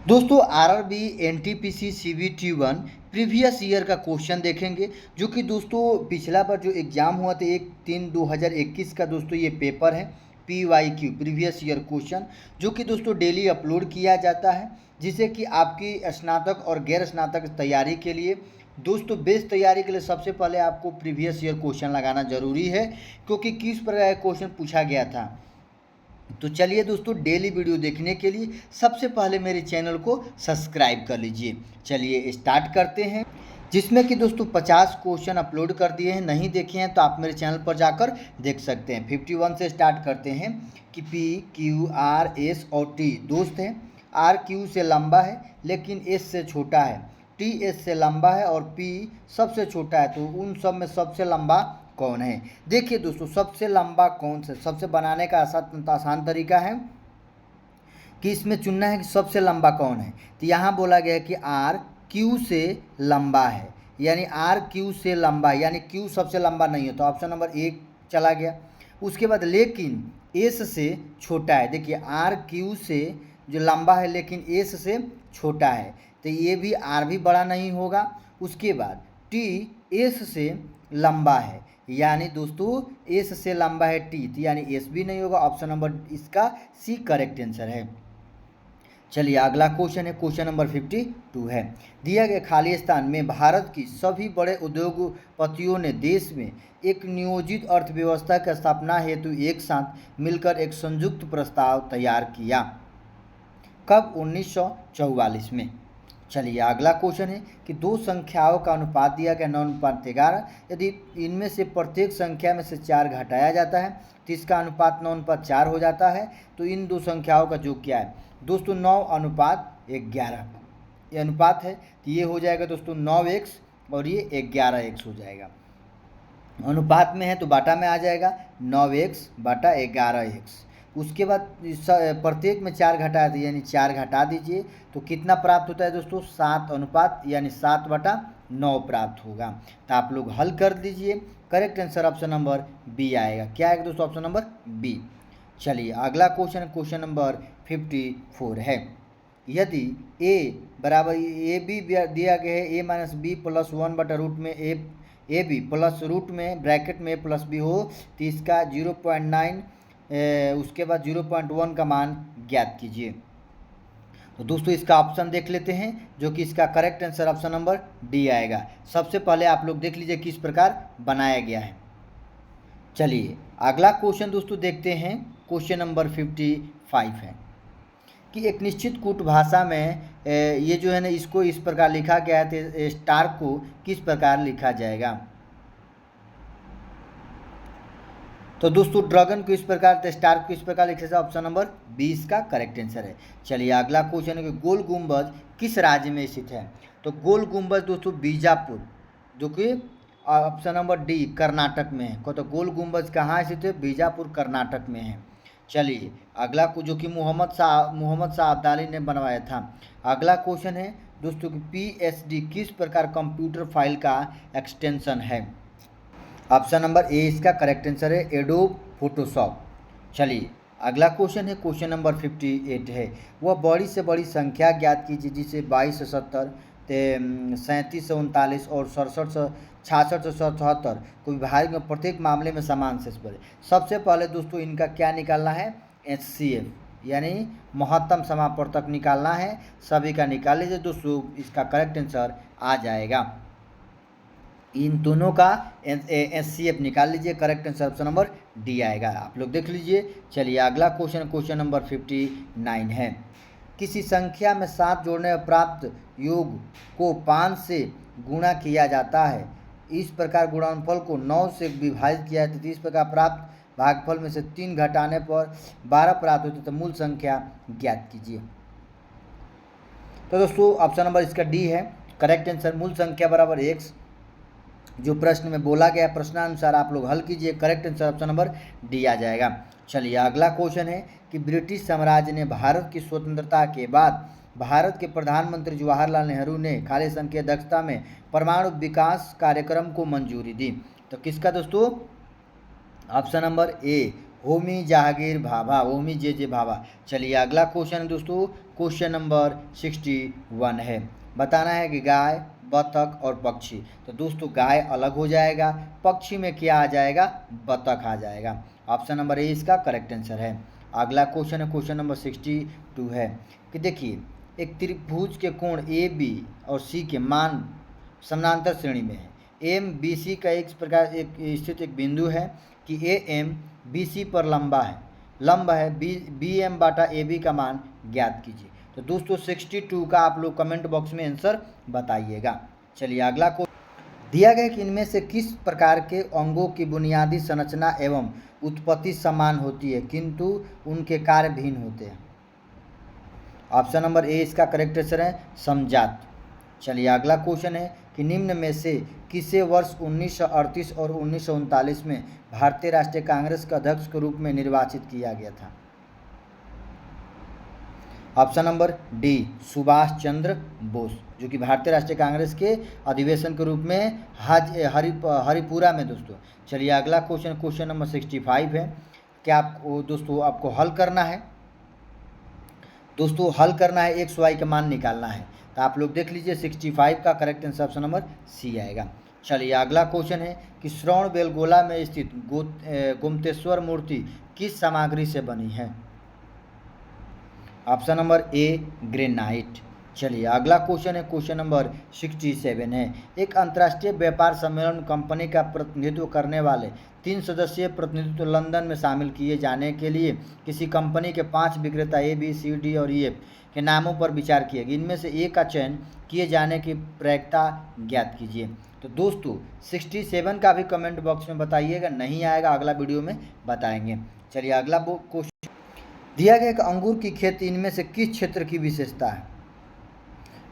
दोस्तों RRB NTPC CBT 1 previous year का question देखेंगे, जो कि दोस्तों पिछला बार जो एग्ज़ाम हुआ था 1/3/2021 का दोस्तों ये पेपर है PYQ प्रीवियस ईयर क्वेश्चन, जो कि दोस्तों डेली अपलोड किया जाता है, जिससे कि आपकी स्नातक और गैर स्नातक तैयारी के लिए दोस्तों बेस्ट तैयारी के लिए सबसे पहले आपको प्रीवियस ईयर क्वेश्चन लगाना ज़रूरी है, क्योंकि किस प्रकार का क्वेश्चन पूछा गया था। तो चलिए दोस्तों, डेली वीडियो देखने के लिए सबसे पहले मेरे चैनल को सब्सक्राइब कर लीजिए। चलिए स्टार्ट करते हैं, जिसमें कि दोस्तों 50 क्वेश्चन अपलोड कर दिए हैं। नहीं देखे हैं तो आप मेरे चैनल पर जाकर देख सकते हैं। 51 से स्टार्ट करते हैं कि P, Q, R, S और T दोस्त हैं। R Q से लंबा है लेकिन S से छोटा है, T S से लंबा है और P सबसे छोटा है। तो उन सब में सबसे लंबा कौन है? देखिए दोस्तों, सबसे लंबा कौन सा, सबसे बनाने का आसान तरीका है कि इसमें चुनना है कि सबसे लंबा कौन है। तो यहाँ बोला गया है कि आर क्यू से लंबा है, यानी आर क्यू से लंबा है, यानी क्यू सबसे लंबा नहीं है, तो ऑप्शन नंबर 1 चला गया। उसके बाद लेकिन एस से छोटा है। देखिए आर क्यू से जो लंबा है लेकिन एस से छोटा है, तो ये भी आर भी बड़ा नहीं होगा। उसके बाद टी एस से लंबा है, यानी दोस्तों एस से लंबा है टी, तो यानी एस भी नहीं होगा। ऑप्शन नंबर इसका सी करेक्ट आंसर है। चलिए अगला क्वेश्चन है, क्वेश्चन नंबर 52 है। दिया गया खाली स्थान में भारत की सभी बड़े उद्योगपतियों ने देश में एक नियोजित अर्थव्यवस्था की स्थापना हेतु एक साथ मिलकर एक संयुक्त प्रस्ताव तैयार किया। कब? 1944 में। चलिए अगला क्वेश्चन है कि दो संख्याओं का अनुपात दिया गया 9:11। यदि इनमें से प्रत्येक संख्या में से 4 घटाया जाता है तो इसका अनुपात 9:4 हो जाता है। तो इन दो संख्याओं का योग क्या है? दोस्तों 9:11 ये अनुपात है, तो ये हो जाएगा दोस्तों 9x और ये 11x हो जाएगा। अनुपात में है तो बाटा में आ जाएगा 9x/11x। उसके बाद प्रत्येक में 4 घटा दिए, यानी 4 घटा दीजिए तो कितना प्राप्त होता है दोस्तों? 7 अनुपात, यानी 7/9 प्राप्त होगा। तो आप लोग हल कर दीजिए। Correct answer option number B आएगा। क्या आएगा दोस्तों? Option number B. चलिए अगला क्वेश्चन, क्वेश्चन नंबर 54 है। यदि a बराबर ए बी दिया गया है a - b + 1/रूट में ए बी प्लस रूट में ब्रैकेट में a + b हो, तो इसका 0.9 उसके बाद 0.1 का मान ज्ञात कीजिए। तो दोस्तों इसका ऑप्शन देख लेते हैं, जो कि इसका correct answer option number D आएगा। सबसे पहले आप लोग देख लीजिए किस प्रकार बनाया गया है। चलिए अगला क्वेश्चन दोस्तों देखते हैं, क्वेश्चन नंबर 55 है कि एक निश्चित कूट भाषा में ये जो है ना, इसको इस प्रकार लिखा गया है, तो स्टार को किस प्रकार लिखा जाएगा? तो दोस्तों ड्रैगन को इस प्रकार, तो स्टार को इस प्रकार लिखा जाए। ऑप्शन नंबर 20 का करेक्ट आंसर है। चलिए अगला क्वेश्चन है कि गोल गुंबज किस राज्य में स्थित है? तो गोल गुंबज दोस्तों बीजापुर, जो कि ऑप्शन नंबर डी कर्नाटक में है। तो गोल गुंबज कहाँ स्थित है? बीजापुर कर्नाटक में है। चलिए अगला को, जो कि मोहम्मद शाह अब्दाली ने बनवाया था। अगला क्वेश्चन है दोस्तों कि PSD किस प्रकार कंप्यूटर फाइल का एक्सटेंशन है? ऑप्शन नंबर ए इसका करेक्ट आंसर है, एडोब फोटोशॉप। चलिए अगला क्वेश्चन है, क्वेश्चन नंबर 58 है। वह बड़ी से बड़ी संख्या ज्ञात कीजिए जिसे 22 से 70, 37 से 39 और 67 से 66 से 77 को विभाजित में प्रत्येक मामले में समान शेष बने। सबसे पहले दोस्तों इनका क्या निकालना है? HCF, यानी महत्तम समापवर्तक निकालना है। सभी का निकाल लीजिए दोस्तों, इसका करेक्ट आंसर आ जाएगा। इन दोनों का HCF निकाल लीजिए। Correct answer option number D आएगा। आप लोग देख लीजिए। चलिए अगला क्वेश्चन, क्वेश्चन नंबर 59 है। किसी संख्या में 7 जोड़ने पर प्राप्त योग को 5 से गुणा किया जाता है। इस प्रकार गुणनफल को 9 से विभाजित किया जाता है। इस प्रकार प्राप्त भागफल में से 3 घटाने पर 12 प्राप्त होते, तो मूल संख्या ज्ञात कीजिए। तो दोस्तों ऑप्शन नंबर इसका डी है करेक्ट आंसर। मूल संख्या बराबर x, जो प्रश्न में बोला गया प्रश्नानुसार आप लोग हल कीजिए। Correct answer option number D आ जाएगा। चलिए अगला क्वेश्चन है कि ब्रिटिश साम्राज्य ने भारत की स्वतंत्रता के बाद भारत के प्रधानमंत्री जवाहरलाल नेहरू ने खाली संघ की अध्यक्षता में परमाणु विकास कार्यक्रम को मंजूरी दी। तो किसका दोस्तों? Option number A Homi Jehangir Bhabha, Homi J Bhabha. चलिए अगला क्वेश्चन है दोस्तों, क्वेश्चन नंबर 61 है। बताना है कि गाय, बतख और पक्षी। तो दोस्तों गाय अलग हो जाएगा, पक्षी में क्या आ जाएगा, बतख आ जाएगा। ऑप्शन नंबर ए इसका करेक्ट आंसर है। अगला क्वेश्चन है, क्वेश्चन नंबर 62 है कि देखिए एक त्रिभुज के कोण ए बी और सी के मान समानांतर श्रेणी में है। एम बी सी का एक प्रकार एक स्थित एक बिंदु है कि ए एम बी सी पर लंब है, बी एम बाटा ए बी का मान ज्ञात कीजिए। तो दोस्तों 62 का आप लोग कमेंट बॉक्स में आंसर बताइएगा। चलिए अगला को दिया गया कि इनमें से किस प्रकार के अंगों की बुनियादी संरचना एवं उत्पत्ति समान होती है किंतु उनके कार्य भिन्न होते हैं। ऑप्शन नंबर ए इसका करेक्ट आंसर है, समजात। चलिए अगला क्वेश्चन है कि निम्न में से किसे वर्ष 1938 और 1939 में भारतीय राष्ट्रीय कांग्रेस के अध्यक्ष के रूप में निर्वाचित किया गया था। Option number D Subhash Chandra Bose, जो कि भारतीय राष्ट्रीय कांग्रेस के अधिवेशन के रूप में हरिपुरा में दोस्तों। चलिए अगला क्वेश्चन, क्वेश्चन नंबर 65 है। क्या आपको दोस्तों आपको हल करना है, दोस्तों हल करना है, एक्स वाई का मान निकालना है। तो आप लोग देख लीजिए 65 का correct answer option number C आएगा। चलिए अगला क्वेश्चन है कि श्रवण बेलगोला में स्थित गोमतेश्वर मूर्ति किस सामग्री से बनी है। ऑप्शन नंबर ए ग्रेनाइट। चलिए अगला क्वेश्चन है, क्वेश्चन नंबर 67 है। एक अंतर्राष्ट्रीय व्यापार सम्मेलन कंपनी का प्रतिनिधित्व करने वाले 3 सदस्यीय प्रतिनिधित्व लंदन में शामिल किए जाने के लिए किसी कंपनी के 5 विक्रेता ए बी सी डी और ई एफ के नामों पर विचार किया गया। इनमें से एक का चयन किए जाने की प्रायिकता ज्ञात कीजिए। तो दोस्तों 67 का भी कमेंट बॉक्स में बताइएगा, नहीं आएगा अगला वीडियो में बताएंगे। चलिए अगला क्वेश्चन दिया गया कि अंगूर की खेती इनमें से किस क्षेत्र की विशेषता है।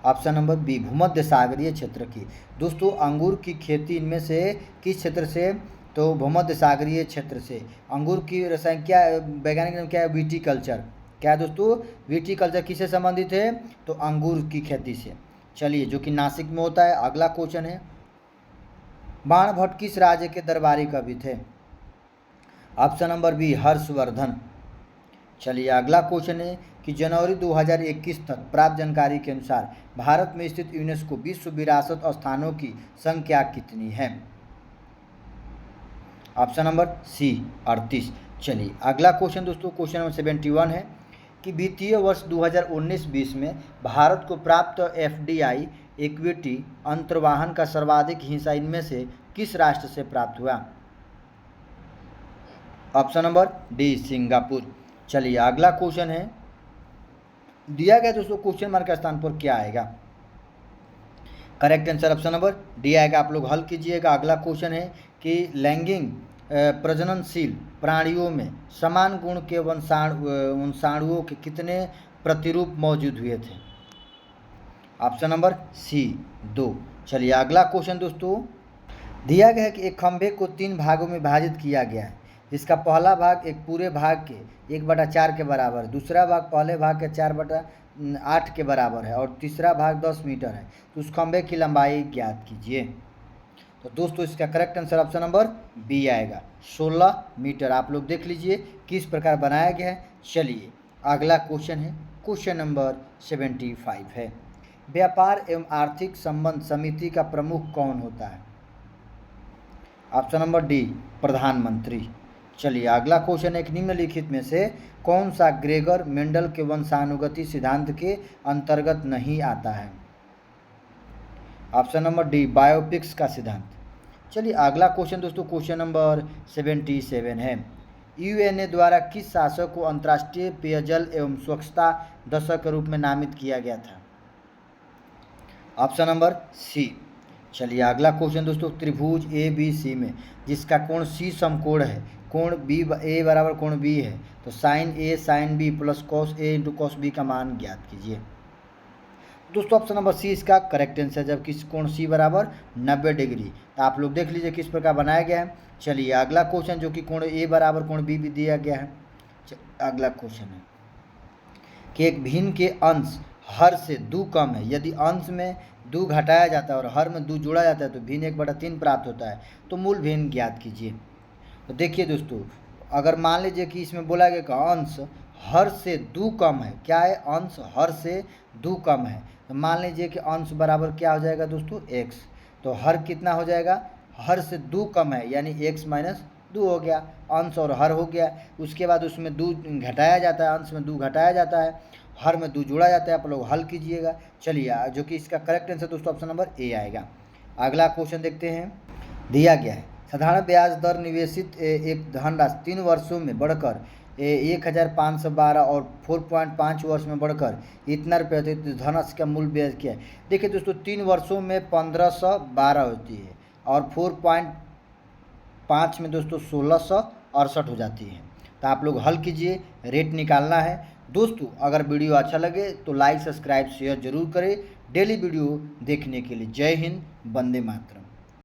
ऑप्शन नंबर बी भूमध्य सागरीय क्षेत्र की। दोस्तों अंगूर की खेती इनमें से किस क्षेत्र से, तो भूमध्य सागरीय क्षेत्र से। अंगूर की रसायन क्या वैज्ञानिक नाम क्या है, विटीकल्चर। क्या दोस्तों विटीकल्चर किससे संबंधित है, तो अंगूर की खेती से। चलिए जो कि नासिक में होता है। अगला क्वेश्चन है बाणभट्ट किस राज्य के दरबारी कवि थे। Option number B Harshvardhan. चलिए अगला क्वेश्चन है कि जनवरी 2021 तक प्राप्त जानकारी के अनुसार भारत में स्थित यूनेस्को विश्व विरासत स्थानों की संख्या कितनी है। Option number C 38। चलिए अगला क्वेश्चन दोस्तों, क्वेश्चन नंबर 71 है कि वित्तीय वर्ष 2019-20 में भारत को प्राप्त एफडीआई इक्विटी अंतर्वाहन का सर्वाधिक हिस्सा इनमें से किस राष्ट्र से प्राप्त हुआ। Option number D Singapore. चलिए अगला क्वेश्चन है दिया गया दोस्तों क्वेश्चन मार्क के स्थान पर क्या आएगा। Correct answer option number D आएगा। आप लोग हल कीजिएगा। अगला क्वेश्चन है कि लैंगिक प्रजननशील प्राणियों में समान गुण के वंशाणुओं के कितने प्रतिरूप मौजूद हुए थे। Option number C 2। चलिए अगला क्वेश्चन दोस्तों दिया गया है कि एक खंभे को 3 भागों में विभाजित किया गया है, जिसका पहला भाग एक पूरे भाग के 1/4 के बराबर है, दूसरा भाग पहले भाग के 4/8 के बराबर है और तीसरा भाग 10 मीटर है। तो उस खंभे की लंबाई ज्ञात कीजिए। तो दोस्तों इसका correct answer option number B आएगा 16 मीटर। आप लोग देख लीजिए किस प्रकार बनाया गया है। चलिए अगला क्वेश्चन है, क्वेश्चन नंबर 75 है। व्यापार एवं आर्थिक संबंध समिति का प्रमुख कौन होता है। ऑप्शन नंबर डी प्रधानमंत्री। चलिए अगला क्वेश्चन एक निम्नलिखित में से कौन सा ग्रेगर मेंडल के वंशानुगति सिद्धांत के अंतर्गत नहीं आता है। ऑप्शन नंबर डी बायोपिक्स का सिद्धांत। चलिए अगला क्वेश्चन दोस्तों क्वेश्चन नंबर 77 है। यूएनए द्वारा किस शासक को अंतर्राष्ट्रीय पेयजल एवं स्वच्छता दशक के रूप में नामित किया गया था। Option number C. चलिए अगला क्वेश्चन दोस्तों त्रिभुज ए बी सी में जिसका कोण सी समकोण है, कोण बी ए बराबर कोण बी है, तो sign A sine B plus cos A into cos B का मान ज्ञात कीजिए। दोस्तों ऑप्शन नंबर सी इसका करेक्ट आंसर, जब किस कोण सी बराबर 90 डिग्री। तो आप लोग देख लीजिए किस प्रकार बनाया गया है। चलिए अगला क्वेश्चन जो कि कोण ए बराबर कोण बी भी दिया गया है। अगला क्वेश्चन है कि एक भिन्न के अंश हर से 2 कम है, यदि अंश में 2 घटाया जाता है और हर में 2 जोड़ा जाता है तो भिन्न 1/3 प्राप्त होता है, तो मूल भिन्न ज्ञात कीजिए। तो देखिए दोस्तों अगर मान लीजिए कि इसमें बोला गया कि अंश हर से 2 कम है, क्या है, अंश हर से 2 कम है, तो मान लीजिए कि अंश बराबर क्या हो जाएगा दोस्तों, x। तो हर कितना हो जाएगा, हर से 2 कम है, यानी x माइनस 2 हो गया, अंश और हर हो गया। उसके बाद उसमें 2 घटाया जाता है, अंश में 2 घटाया जाता है, हर में 2 जोड़ा जाता है। आप लोग हल कीजिएगा। चलिए, जो कि इसका करेक्ट आंसर दोस्तों ऑप्शन नंबर ए आएगा। अगला क्वेश्चन देखते हैं। दिया गया है साधारण ब्याज दर निवेशित एक धनराशि 3 वर्षों में बढ़कर 1512 और 4.5 वर्ष में बढ़कर इतना रुपये होती है, तो धनराशि का मूल ब्याज क्या है। देखिए दोस्तों, 3 वर्षों में 1512 होती है और 4.5 में दोस्तों 1668 हो जाती है। तो आप लोग हल कीजिए, रेट निकालना है। दोस्तों अगर वीडियो अच्छा लगे तो लाइक सब्सक्राइब शेयर जरूर करें डेली वीडियो देखने के लिए। जय हिंद, वंदे मातरम।